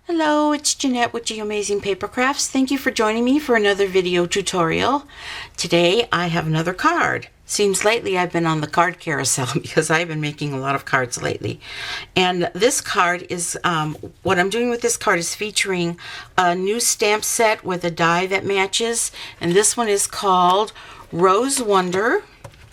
Hello, it's Jeanette with G Amazing Paper Crafts. Thank you for joining me for another video tutorial. Today I have another card. Seems lately I've been on the card carousel because I've been making a lot of cards lately. And this card is, what I'm doing with this card is featuring a new stamp set with a die that matches. And this one is called Rose Wonder.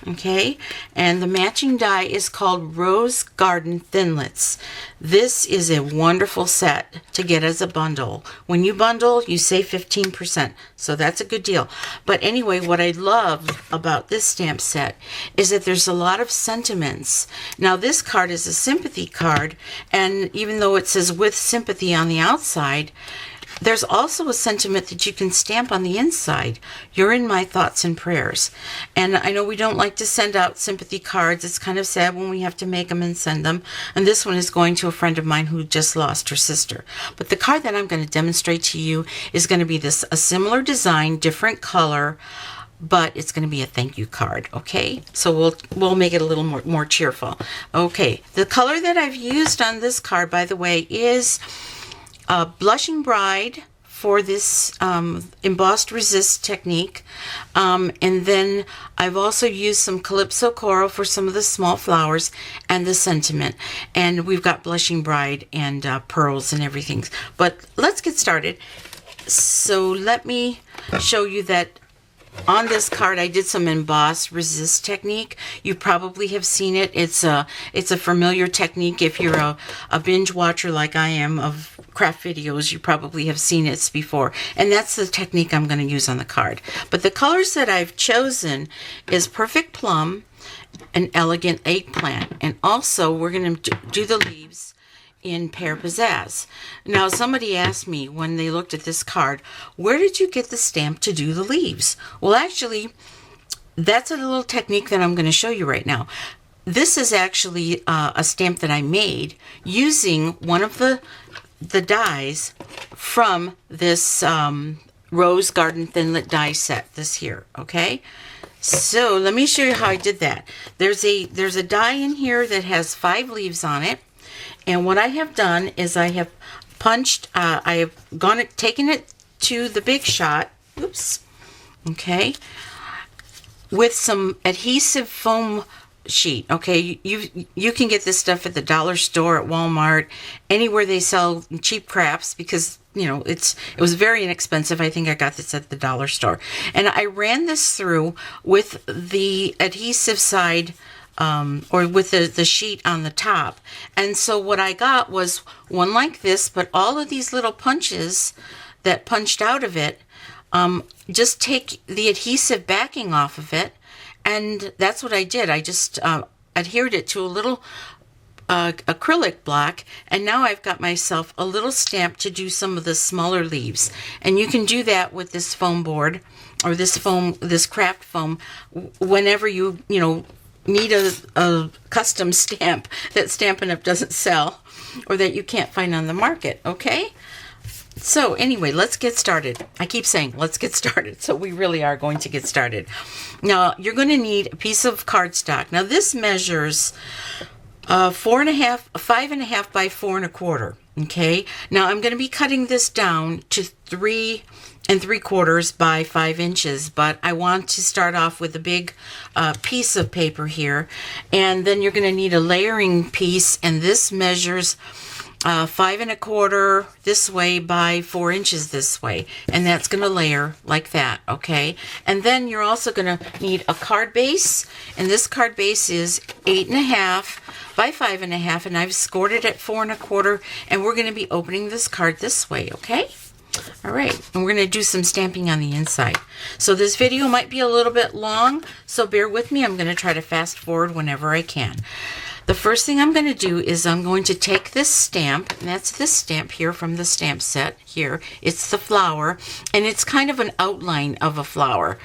Okay, and the matching die is called Rose Garden Thinlits. This is a wonderful set to get as a bundle. When you bundle, you save 15%, so that's a good deal. But anyway, what I love about this stamp set is that there's a lot of sentiments. Now, this card is a sympathy card, and even though it says with sympathy on the outside, there's also a sentiment that you can stamp on the inside. You're in my thoughts and prayers. And I know we don't like to send out sympathy cards. It's kind of sad when we have to make them and send them. And this one is going to a friend of mine who just lost her sister. But the card that I'm going to demonstrate to you is going to be a similar design, different color, but it's going to be a thank you card, okay? So we'll make it a little more cheerful. Okay, the color that I've used on this card, by the way, is Blushing Bride for this embossed resist technique, and then I've also used some Calypso Coral for some of the small flowers and the sentiment, and we've got Blushing Bride and pearls and everything. But let's get started. So let me show you that on this card I did some embossed resist technique. You probably have seen it. It's a familiar technique. If you're a binge watcher like I am of craft videos, you probably have seen it before. And that's the technique I'm going to use on the card. But the colors that I've chosen is Perfect Plum and Elegant Eggplant. And also we're going to do the leaves in Pear Pizzazz. Now, somebody asked me when they looked at this card, where did you get the stamp to do the leaves? Well, actually, that's a little technique that I'm going to show you right now. This is actually a stamp that I made using one of the dies from this Rose Garden Thinlit die set, this here, okay? So let me show you how I did that. There's a die in here that has 5 leaves on it. And what I have done is I have punched, I have taken it to the Big Shot, oops, okay, with some adhesive foam sheet, okay. You can get this stuff at the dollar store, at Walmart, anywhere they sell cheap crafts, because you know it was very inexpensive. I think I got this at the dollar store, and I ran this through with the adhesive side, or with the sheet on the top. And so what I got was one like this, but all of these little punches that punched out of it, just take the adhesive backing off of it, and that's what I did. I just adhered it to a little acrylic block, and now I've got myself a little stamp to do some of the smaller leaves. And you can do that with this foam board, or this craft foam, whenever you need a custom stamp that Stampin' Up doesn't sell, or that you can't find on the market, okay? So anyway, let's get started. I keep saying let's get started, so we really are going to get started. Now, you're going to need a piece of cardstock. Now, this measures 5.5 by 4 1/4, okay? Now, I'm going to be cutting this down to 3 3/4 by 5 inches, but I want to start off with a big piece of paper here, and then you're going to need a layering piece, and this measures 5 1/4 this way by 4 inches this way, and that's going to layer like that, okay? And then you're also going to need a card base, and this card base is 8.5 by 5.5, and I've scored it at 4 1/4, and we're going to be opening this card this way, okay? All right, and we're going to do some stamping on the inside. So this video might be a little bit long, so bear with me. I'm going to try to fast forward whenever I can. The first thing I'm going to do is I'm going to take this stamp, and that's this stamp here from the stamp set here. It's the flower, and it's kind of an outline of a flower.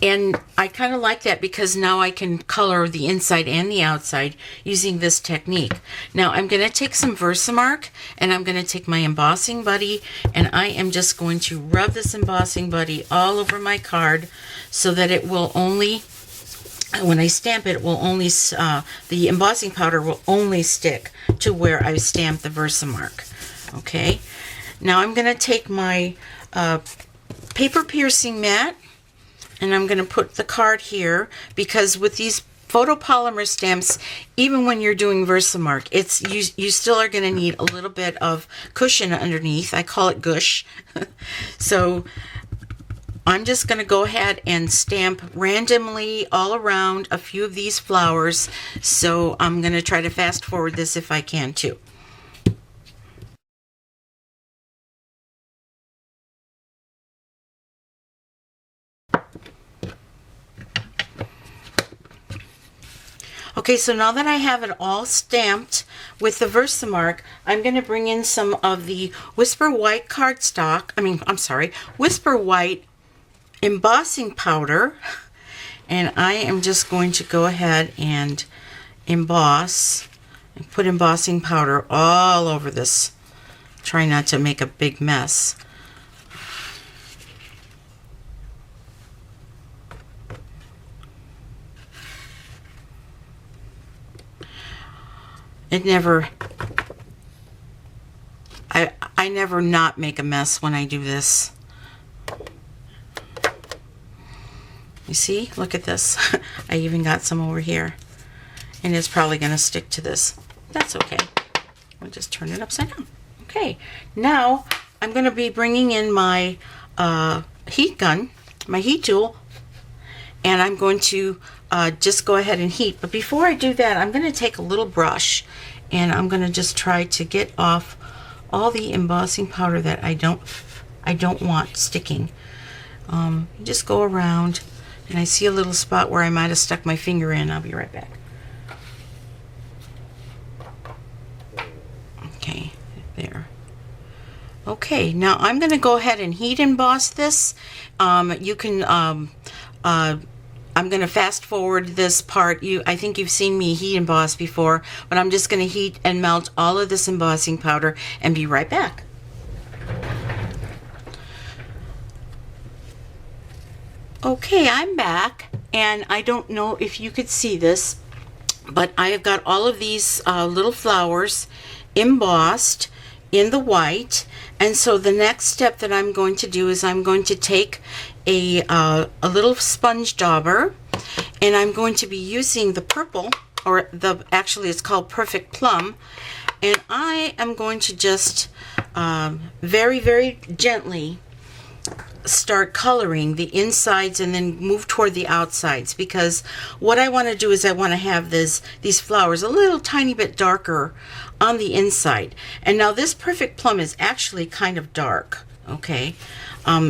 And I kind of like that because now I can color the inside and the outside using this technique. Now I'm going to take some Versamark, and I'm going to take my embossing buddy, and I am just going to rub this embossing buddy all over my card so that it will only, when I stamp it, will only the embossing powder will only stick to where I stamped the Versamark. Okay, now I'm going to take my paper piercing mat, and I'm going to put the card here, because with these photopolymer stamps, even when you're doing Versamark, it's you still are going to need a little bit of cushion underneath. I call it gush. So I'm just going to go ahead and stamp randomly all around a few of these flowers. So I'm going to try to fast forward this if I can too. Okay, so now that I have it all stamped with the Versamark, I'm going to bring in some of the Whisper White cardstock. Whisper White embossing powder. And I am just going to go ahead and emboss and put embossing powder all over this. Try not to make a big mess. I never not make a mess when I do this. You see? Look at this. I even got some over here. And it's probably going to stick to this. That's okay. I'll just turn it upside down. Okay. Now, I'm going to be bringing in my heat gun, my heat tool, and I'm going to just go ahead and heat. But before I do that, I'm going to take a little brush, and I'm going to just try to get off all the embossing powder that I don't want sticking. Just go around, and I see a little spot where I might have stuck my finger in. I'll be right back. Okay, there. Okay, now I'm going to go ahead and heat emboss this. You can, I'm going to fast forward this part. I think you've seen me heat emboss before, but I'm just going to heat and melt all of this embossing powder and be right back. Okay, I'm back, and I don't know if you could see this, but I have got all of these little flowers embossed in the white. And so the next step that I'm going to do is I'm going to take a little sponge dauber, and I'm going to be using the purple, or actually it's called Perfect Plum, and I am going to just very, very gently start coloring the insides and then move toward the outsides, because what I want to do is I want to have these flowers a little tiny bit darker on the inside. And now this Perfect Plum is actually kind of dark, okay?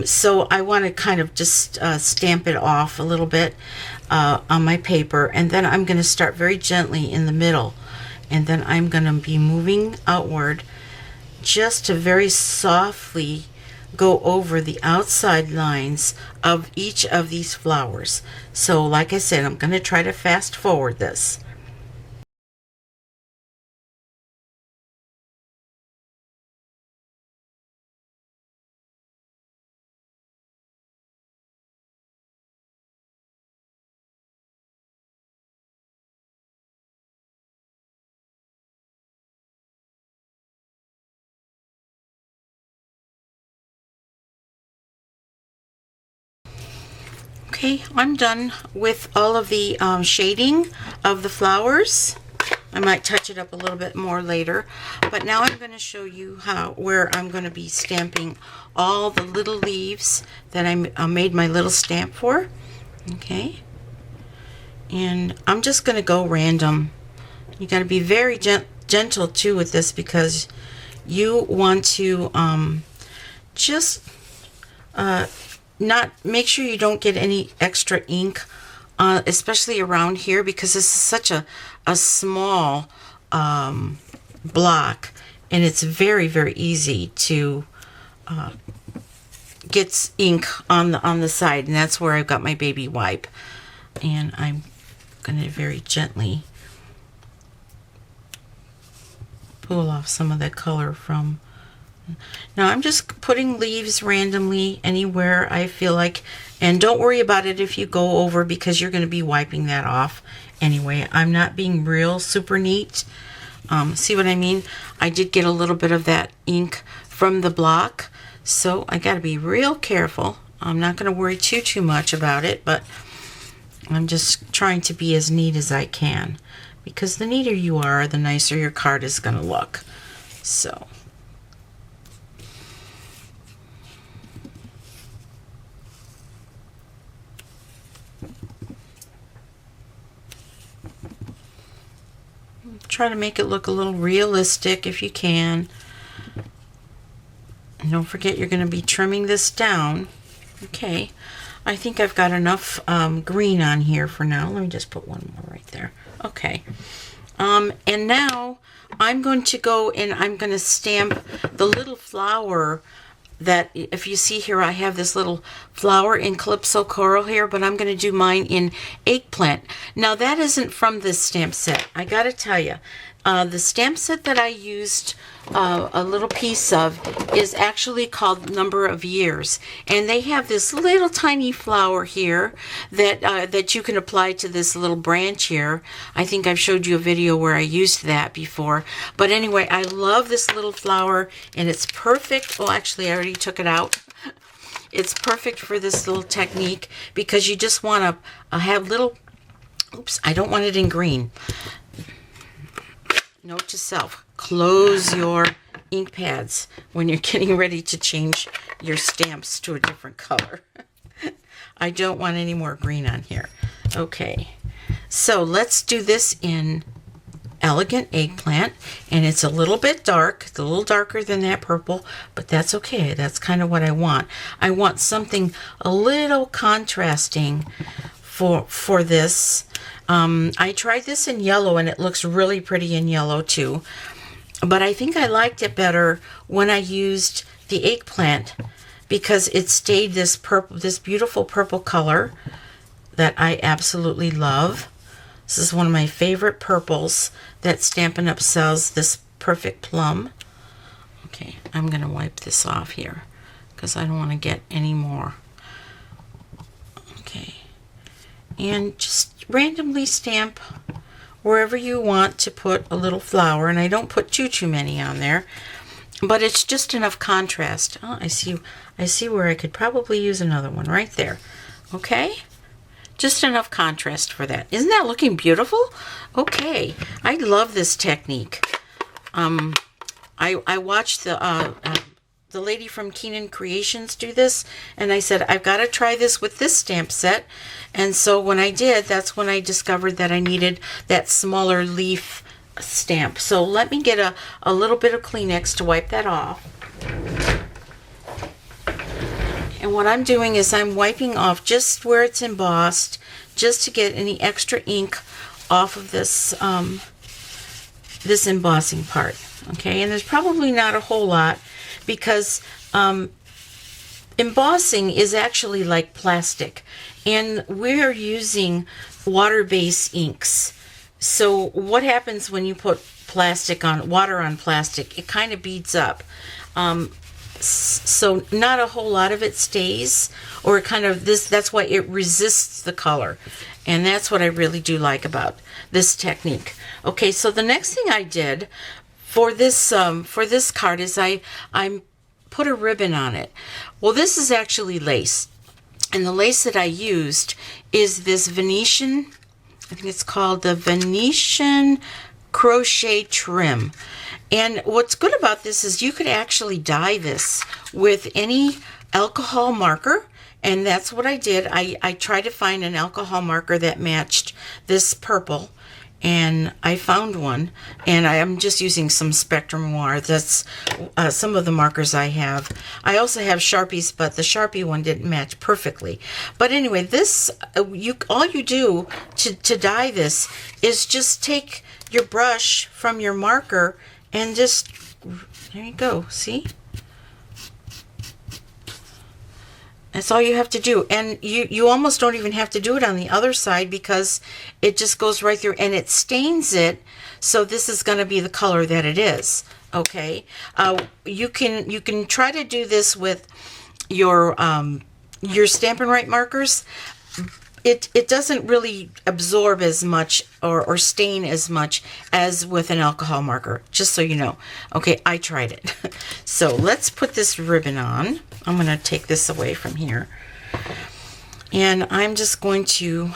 So I want to kind of just stamp it off a little bit on my paper, and then I'm going to start very gently in the middle, and then I'm going to be moving outward just to very softly go over the outside lines of each of these flowers. So like I said, I'm going to try to fast forward this. Okay, I'm done with all of the shading of the flowers. I might touch it up a little bit more later, but now I'm going to show you where I'm going to be stamping all the little leaves that I made my little stamp for. Okay, and I'm just going to go random. You got to be very gentle too with this, because you want to just not make sure you don't get any extra ink, especially around here, because this is such a small block, and it's very, very easy to get ink on the side, and that's where I've got my baby wipe, and I'm going to very gently pull off some of that color from. Now I'm just putting leaves randomly anywhere I feel like, and don't worry about it if you go over, because you're going to be wiping that off anyway. I'm not being real super neat. See what I mean? I did get a little bit of that ink from the block, so I got to be real careful. I'm not going to worry too much about it, but I'm just trying to be as neat as I can, because the neater you are, the nicer your card is going to look. So try to make it look a little realistic if you can. And don't forget, you're going to be trimming this down. Okay, I think I've got enough green on here for now. Let me just put one more right there. Okay, and now I'm going to go and I'm going to stamp the little flower that, if you see here, I have this little flower in Calypso Coral here, but I'm going to do mine in Eggplant. Now, that isn't from this stamp set. I got to tell you, the stamp set that I used a little piece of is actually called Number of Years, and they have this little tiny flower here that that you can apply to this little branch here. I think I've showed you a video where I used that before, but anyway, I love this little flower, and it's perfect. Well, actually, I already took it out. It's perfect for this little technique, because you just want to have little, oops, I don't want it in green. Note to self, close your ink pads when you're getting ready to change your stamps to a different color. I don't want any more green on here. Okay, so let's do this in Elegant Eggplant, and it's a little bit dark. It's a little darker than that purple, but that's okay. That's kind of what I want. I want something a little contrasting for this. I tried this in yellow, and it looks really pretty in yellow too, but I think I liked it better when I used the Eggplant, because it stayed this purple, this beautiful purple color that I absolutely love. This is one of my favorite purples that Stampin' Up! Sells, this Perfect Plum. Okay, I'm going to wipe this off here because I don't want to get any more. Okay, and just randomly stamp wherever you want to put a little flower, and I don't put too many on there, but it's just enough contrast. Oh, I see where I could probably use another one right there. Okay, just enough contrast for that. Isn't that looking beautiful? Okay, I love this technique. I watched the lady from Keenan Creations do this, and I said, I've got to try this with this stamp set. And so when I did, that's when I discovered that I needed that smaller leaf stamp. So let me get a little bit of Kleenex to wipe that off. And what I'm doing is I'm wiping off just where it's embossed, just to get any extra ink off of this this embossing part. Okay, and there's probably not a whole lot, because embossing is actually like plastic, and we're using water-based inks. So what happens when you put plastic on, water on plastic? It kind of beads up. So not a whole lot of it stays, or it kind of, that's why it resists the color. And that's what I really do like about this technique. Okay, so the next thing I did for this card is I put a ribbon on it. Well, this is actually lace, and the lace that I used is this Venetian, I think it's called the Venetian crochet trim. And what's good about this is you could actually dye this with any alcohol marker, and that's what I did. I tried to find an alcohol marker that matched this purple, and I found one, and I am just using some Spectrum Noir. That's some of the markers I have. I also have Sharpies, but the Sharpie one didn't match perfectly. But anyway, this all you do to dye this is just take your brush from your marker and just, there you go, see? That's all you have to do. And you almost don't even have to do it on the other side, because it just goes right through and it stains it. So this is going to be the color that it is. Okay. You can try to do this with your Stampin' Right markers. it doesn't really absorb as much or stain as much as with an alcohol marker, just so you know. Okay, I tried it. So let's put this ribbon on. I'm going to take this away from here. And I'm just going to,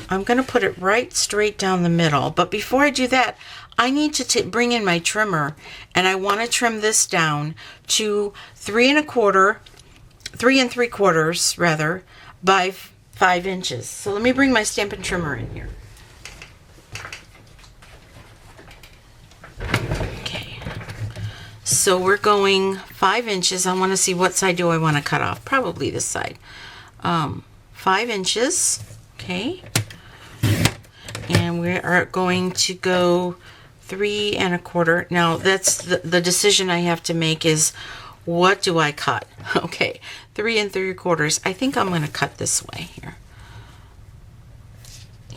put it right straight down the middle. But before I do that, I need to bring in my trimmer, and I want to trim this down to 3 3/4 rather, by 5 inches. So let me bring my Stampin' trimmer in here. Okay. So we're going 5 inches. I want to see what side do I want to cut off. Probably this side. 5 inches. Okay. And we are going to go 3 1/4. Now that's the decision I have to make is, what do I cut? Okay, 3 3/4. I think I'm going to cut this way here.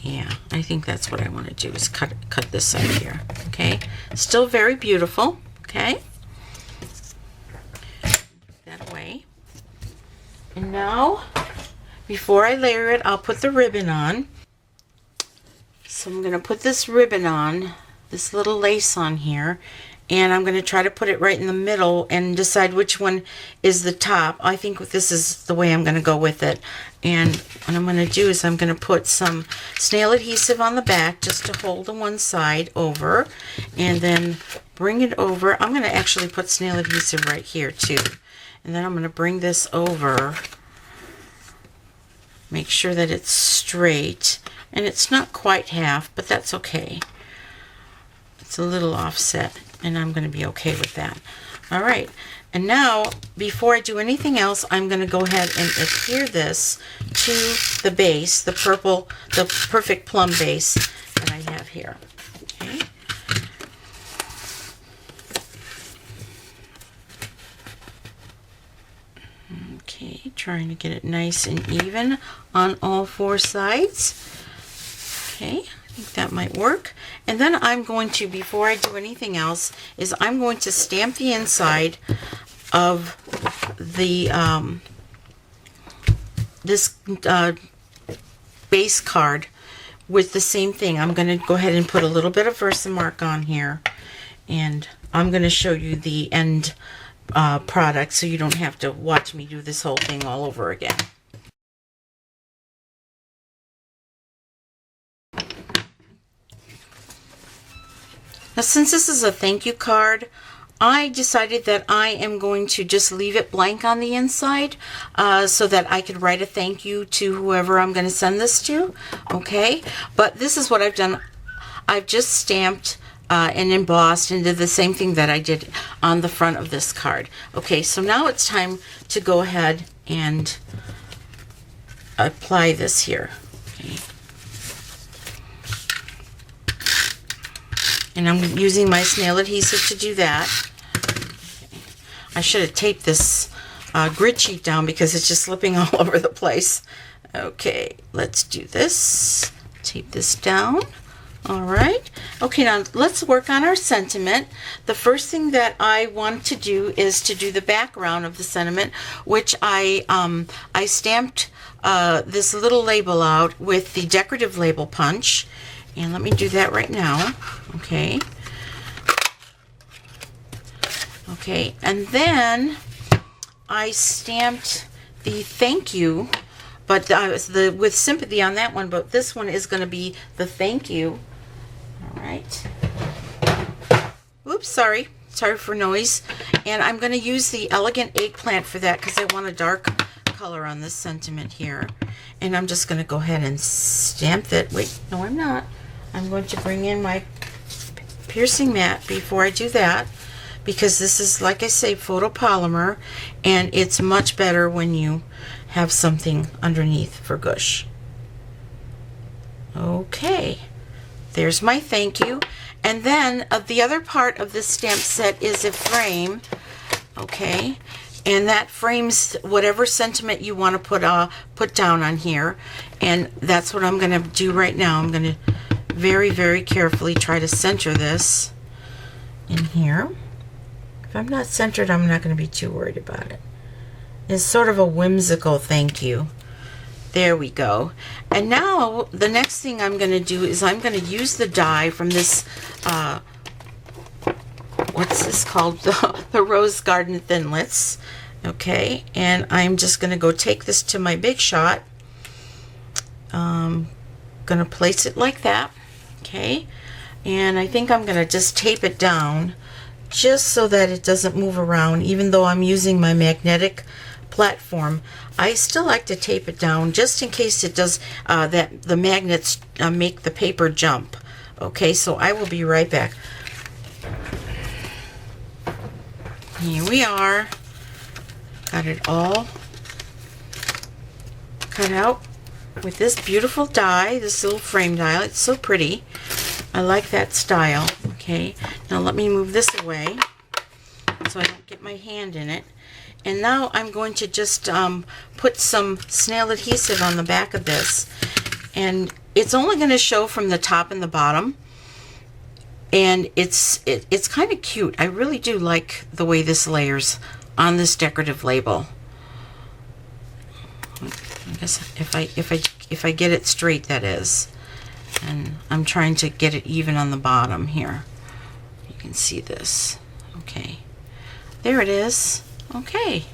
Yeah, I think that's what I want to do, is cut this side here. Okay, still very beautiful. Okay, that away. And now, before I layer it, I'll put the ribbon on. So I'm going to put this ribbon on, this little lace on here, and I'm going to try to put it right in the middle and decide which one is the top. I think this is the way I'm going to go with it. And what I'm going to do is I'm going to put some snail adhesive on the back just to hold the one side over, and then bring it over. I'm going to actually put snail adhesive right here too. And then I'm going to bring this over, make sure that it's straight. And it's not quite half, but that's okay. It's a little offset, and I'm going to be okay with that. All right, and now before I do anything else, I'm going to go ahead and adhere this to the base, the perfect plum base that I have here. Okay. Okay, trying to get it nice and even on all 4 sides. Okay, I think that might work. And then I'm going to, before I do anything else, is I'm going to stamp the inside of the this base card with the same thing. I'm going to go ahead and put a little bit of Versamark on here, and I'm going to show you the end product so you don't have to watch me do this whole thing all over again. Now, since this is a thank you card, I decided that I am going to just leave it blank on the inside so that I could write a thank you to whoever I'm going to send this to. Okay, but this is what I've done. I've just stamped and embossed and did the same thing that I did on the front of this card. Okay, so now it's time to go ahead and apply this here. Okay. And I'm using my snail adhesive to do that. I should have taped this grid sheet down because it's just slipping all over the place. Okay, let's do this. Tape this down. All right. Okay, now let's work on our sentiment. The first thing that I want to do is to do the background of the sentiment, which I stamped this little label out with the decorative label punch. And let me do that right now. Okay. Okay, and then I stamped the thank you, but with sympathy on that one, but this one is going to be the thank you. All right. Oops, sorry for noise. And I'm going to use the elegant eggplant for that because I want a dark color on this sentiment here. And I'm just going to go ahead and stamp it. Wait, no, I'm not. I'm going to bring in my piercing mat before I do that, because this is, like I say, photopolymer, and it's much better when you have something underneath for gush. Okay, there's my thank you. And then the other part of this stamp set is a frame. Okay, and that frames whatever sentiment you want to put down on here, and that's what I'm going to do right now. I'm going to very, very carefully try to center this in here. If I'm not centered, I'm not going to be too worried about it. It's sort of a whimsical thank you There we go. And now the next thing I'm going to do is I'm going to use the die from this, what's this called? The Rose Garden Thinlits. Okay, and I'm just going to go take this to my Big Shot. Going to place it like that. Okay, and I think I'm going to just tape it down just so that it doesn't move around. Even though I'm using my magnetic platform, I still like to tape it down just in case it does, that the magnets make the paper jump. Okay, so I will be right back. Here we are. Got it all cut out with this beautiful die, this little frame die. It's so pretty. I like that style. Okay, now let me move this away so I don't get my hand in it. And now I'm going to just put some snail adhesive on the back of this. And it's only going to show from the top and the bottom. And it's kind of cute. I really do like the way this layers on this decorative label. I guess if I get it straight, that is. And I'm trying to get it even on the bottom here. You can see this. Okay. There it is. Okay.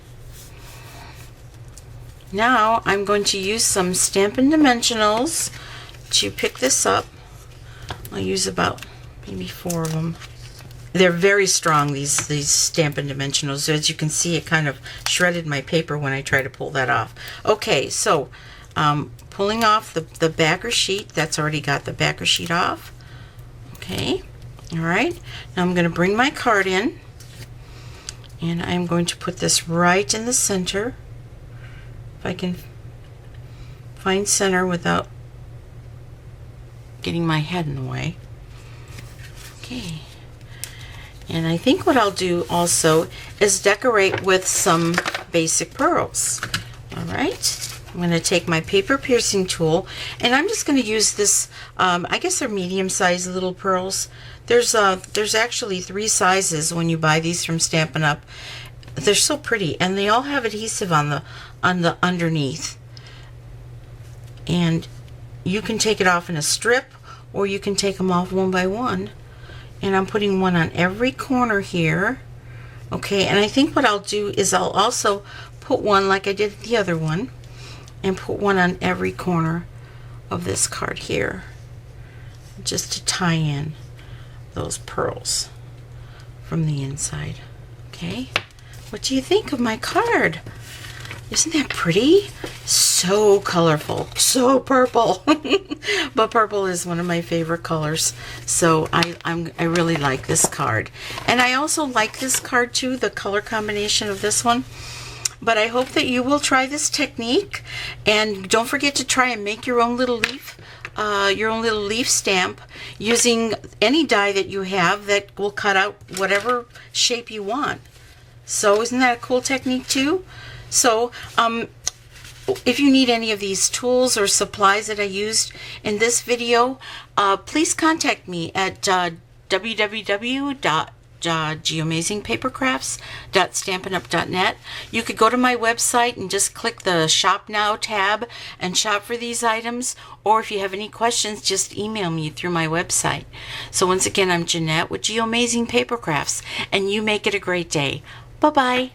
Now I'm going to use some Stampin' Dimensionals to pick this up. I'll use about maybe 4 of them. They're very strong, these Stampin' Dimensionals. As you can see, it kind of shredded my paper when I try to pull that off. Okay, so pulling off the backer sheet. That's already got the backer sheet off. Okay, all right. Now I'm going to bring my card in, and I'm going to put this right in the center. If I can find center without getting my head in the way. Okay. And I think what I'll do also is decorate with some basic pearls. All right. I'm going to take my paper piercing tool, and I'm just going to use this, I guess they're medium-sized little pearls. There's actually 3 sizes when you buy these from Stampin' Up. They're so pretty, and they all have adhesive on the underneath. And you can take it off in a strip, or you can take them off one by one. And I'm putting one on every corner here. Okay, and I think what I'll do is I'll also put one like I did the other one, and put one on every corner of this card here, just to tie in those pearls from the inside. Okay, what do you think of my card? Isn't that pretty? So colorful, so purple. But purple is one of my favorite colors, so I really like this card. And I also like this card too, the color combination of this one. But I hope that you will try this technique, and don't forget to try and make your own little leaf stamp using any die that you have that will cut out whatever shape you want. So isn't that a cool technique too? So if you need any of these tools or supplies that I used in this video, please contact me at www.geoamazingpapercrafts.stampinup.net. You could go to my website and just click the Shop Now tab and shop for these items, or if you have any questions, just email me through my website. So once again, I'm Jeanette with Geo Amazing Paper Crafts, and you make it a great day. Bye-bye.